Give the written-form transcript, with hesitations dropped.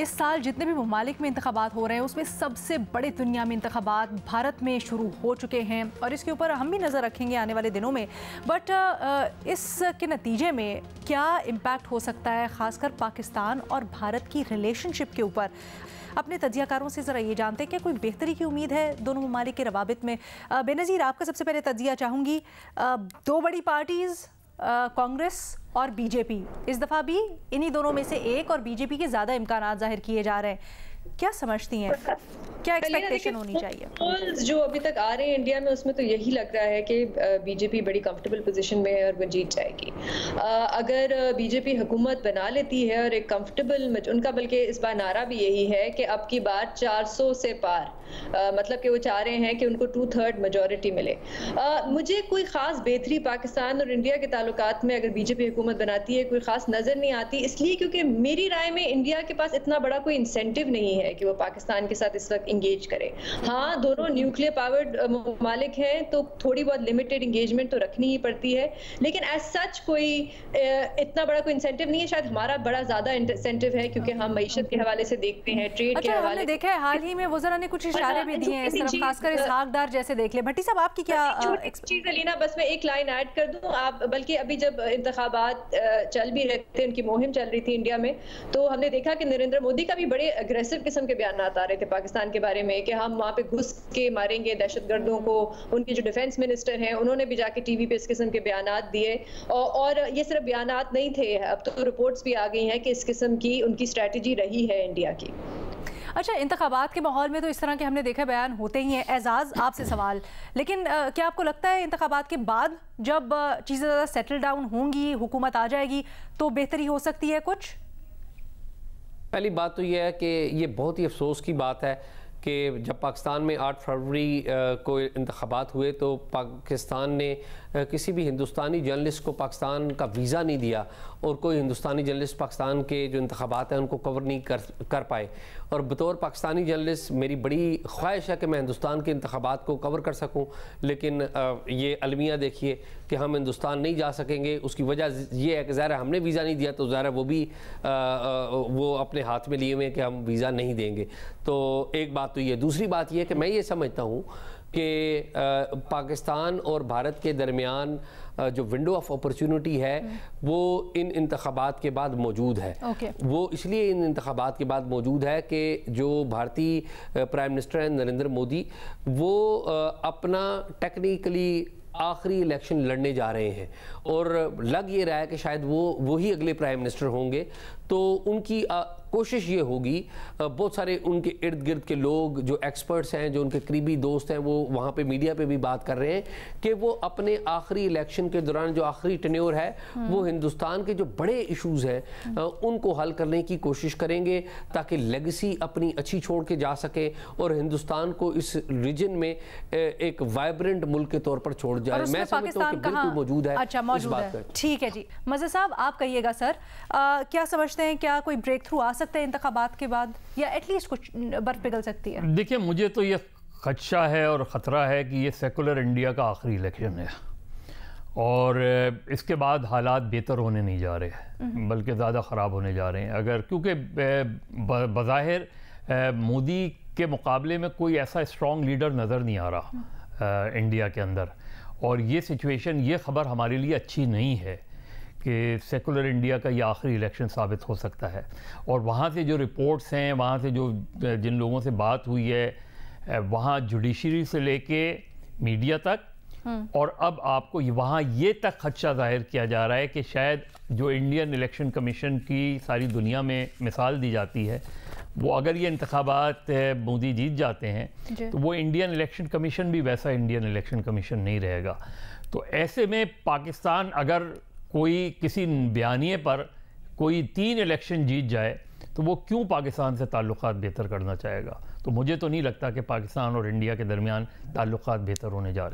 اس سال جتنے بھی ممالک میں انتخابات ہو رہے ہیں اس میں سب سے بڑے دنیا میں انتخابات بھارت میں شروع ہو چکے ہیں اور اس کے اوپر ہم بھی نظر رکھیں گے آنے والے دنوں میں. بٹ اس کے نتیجے میں کیا امپیکٹ ہو سکتا ہے خاص کر پاکستان اور بھارت کی ریلیشن شپ کے اوپر؟ اپنے تجزیہ کاروں سے ذرا یہ جانتے ہیں کہ کوئی بہتری کی امید ہے دونوں ممالک کے روابط میں. بے نظیر آپ کا سب سے پہلے تجزیہ چاہوں گی. دو بڑی پارٹیز کانگریس اور بی جے پی اس دفعہ بھی انہی دونوں میں سے ایک اور بی جے پی کے زیادہ امکانات ظاہر کیے جا رہے ہیں. کیا سمجھتی ہیں کیا ایکسپیکٹیشن ہونی چاہیے؟ پولز جو ابھی تک آ رہے ہیں انڈیا میں اس میں تو یہی لگ رہا ہے کہ بی جے پی بڑی کمفرٹیبل پوزیشن میں ہے اور وہ جیت جائے گی. اگر بی جے پی حکومت بنا لیتی ہے اور ایک کمفرٹیبل ان کا بلکہ اس بار نعرہ بھی یہی ہے کہ اب کی بار 400 سے پار مطلب کہ وہ چاہ رہے ہیں کہ ان کو 2/3 میجورٹی ملے. مجھے کوئی خاص بہتری پاکستان اور انڈیا کے تعلقات میں اگر بی جے پی حکومت بناتی ہے کوئی خاص نظر نہیں آتی, اس لیے کیونکہ میری رائے میں انڈیا کے پاس اتنا بڑا کوئی انسینٹیو نہیں ہے کہ وہ پاکستان کے ساتھ اس وقت انگیج کرے. ہاں دونوں نیوکلیئر پاورڈ ممالک ہیں تو تھوڑی بہت لمیٹڈ انگیجمنٹ تو رکھنی ہی پڑتی ہے, لیکن ایز سچ کوئی اتنا بڑا کوئی انسینٹیو نہیں ہے. شاید ہمارا بڑا زیادہ انسینٹیو ہے کیونکہ ہم معیشت کے حوالے سے دیکھتے ہیں, ٹریڈ کے حوالے سے دیکھا ہے. حال ہی میں وزراء نے کچھ اشارے بھی دیے ہیں اس طرف, خاص کر اسحاق ڈار جیسے دیکھ لیں. بھٹی صاحب آپ کی کیا چیز ہے لینا, بس میں ایک لائن ایڈ کر دوں. آپ بلکہ ابھی جب انتخابات چل بھی رہے تھے, ان کی مہم چل رہی تھی انڈیا میں, تو ہم نے دیکھا کہ نریندر مودی کا بھی بڑے اگریسو قسم کے بیانات آ رہے تھے پاکستان کے بارے میں کہ ہم وہاں پہ گھس کے ماریں گے دہشت گردوں کو. ان کے جو ڈیفنس منسٹر ہیں انہوں نے بھی جا کے ٹی وی پہ اس قسم کے بیانات دیے, اور یہ صرف بیانات نہیں تھے, اب تو رپورٹس بھی آ گئی ہیں کہ اس قسم کی ان کی اسٹریٹجی رہی ہے انڈیا کی. اچھا, انتخابات کے ماحول میں تو اس طرح کے ہم نے دیکھا بیان ہوتے ہی ہیں. اعزاز آپ سے سوال, لیکن کیا آپ کو لگتا ہے انتخابات کے بعد جب چیزیں زیادہ سیٹل ڈاؤن ہوں گی, حکومت آ جائے گی, تو بہتری ہو سکتی ہے کچھ؟ پہلی بات تو یہ ہے کہ یہ بہت ہی افسوس کی بات ہے کہ جب پاکستان میں 8 فروری کو انتخابات ہوئے تو پاکستان نے کسی بھی ہندوستانی جرنلسٹ کو پاکستان کا ویزا نہیں دیا, اور کوئی ہندوستانی جرنلسٹ پاکستان کے جو انتخابات ہیں ان کو کور نہیں کر پائے. اور بطور پاکستانی جرنلسٹ میری بڑی خواہش ہے کہ میں ہندوستان کے انتخابات کو کور کر سکوں, لیکن یہ المیہ دیکھیے کہ ہم ہندوستان نہیں جا سکیں گے. اس کی وجہ یہ ہے کہ ظاہر ہم نے ویزا نہیں دیا تو ظاہر وہ بھی وہ اپنے ہاتھ میں لیے ہوئے کہ ہم ویزا نہیں دیں گے. تو ایک بات تو یہ. دوسری بات یہ کہ میں یہ سمجھتا ہوں کہ پاکستان اور بھارت کے درمیان جو ونڈو آف اپرچونٹی ہے وہ ان انتخابات کے بعد موجود ہے. وہ اس لیے ان انتخابات کے بعد موجود ہے کہ جو بھارتی پرائم منسٹر ہیں نریندر مودی, وہ اپنا ٹیکنیکلی آخری الیکشن لڑنے جا رہے ہیں, اور لگ یہ رہا ہے کہ شاید وہی اگلے پرائم منسٹر ہوں گے. تو ان کی کوشش یہ ہوگی, بہت سارے ان کے ارد گرد کے لوگ جو ایکسپرٹس ہیں, جو ان کے قریبی دوست ہیں, وہ وہاں پہ میڈیا پہ بھی بات کر رہے ہیں کہ وہ اپنے آخری الیکشن کے دوران جو آخری ٹینیور ہے وہ ہندوستان کے جو بڑے ایشوز ہیں ان کو حل کرنے کی کوشش کریں گے, تاکہ لیگسی اپنی اچھی چھوڑ کے جا سکے اور ہندوستان کو اس ریجن میں ایک وائبرنٹ ملک کے طور پر چھوڑ جائے. میں سمجھتا ہوں کہ بالکل موجود ہے اس بات پر. ٹھیک ہے جی, مظہر صاحب آپ کہیے گا سر, کیا سمجھتے ہیں کیا کوئی بریک تھرو آ سکتا ہے انتخابات کے بعد, یا ایٹ لیسٹ کچھ برف پگھل سکتی ہے؟ دیکھیں, مجھے تو یہ خدشہ ہے اور خطرہ ہے کہ یہ سیکولر انڈیا کا آخری الیکشن ہے, اور اس کے بعد حالات بہتر ہونے نہیں جا رہے بلکہ زیادہ خراب ہونے جا رہے ہیں. اگر کیونکہ بظاہر مودی کے مقابلے میں کوئی ایسا اسٹرانگ لیڈر نظر نہیں آ رہا انڈیا کے اندر, اور یہ سچویشن, یہ خبر ہمارے لیے اچھی نہیں ہے کہ سیکولر انڈیا کا یہ آخری الیکشن ثابت ہو سکتا ہے. اور وہاں سے جو رپورٹس ہیں, وہاں سے جو جن لوگوں سے بات ہوئی ہے, وہاں جوڈیشری سے لے کے میڈیا تک, اور اب آپ کو وہاں یہ تک خدشہ ظاہر کیا جا رہا ہے کہ شاید جو انڈین الیکشن کمیشن کی ساری دنیا میں مثال دی جاتی ہے, وہ اگر یہ انتخابات مودی جیت جاتے ہیں تو وہ انڈین الیکشن کمیشن بھی ویسا انڈین الیکشن کمیشن نہیں رہے گا. تو ایسے میں پاکستان اگر کوئی کسی بیانیے پر کوئی 3 الیکشن جیت جائے تو وہ کیوں پاکستان سے تعلقات بہتر کرنا چاہے گا؟ تو مجھے تو نہیں لگتا کہ پاکستان اور انڈیا کے درمیان تعلقات بہتر ہونے جا رہے ہیں.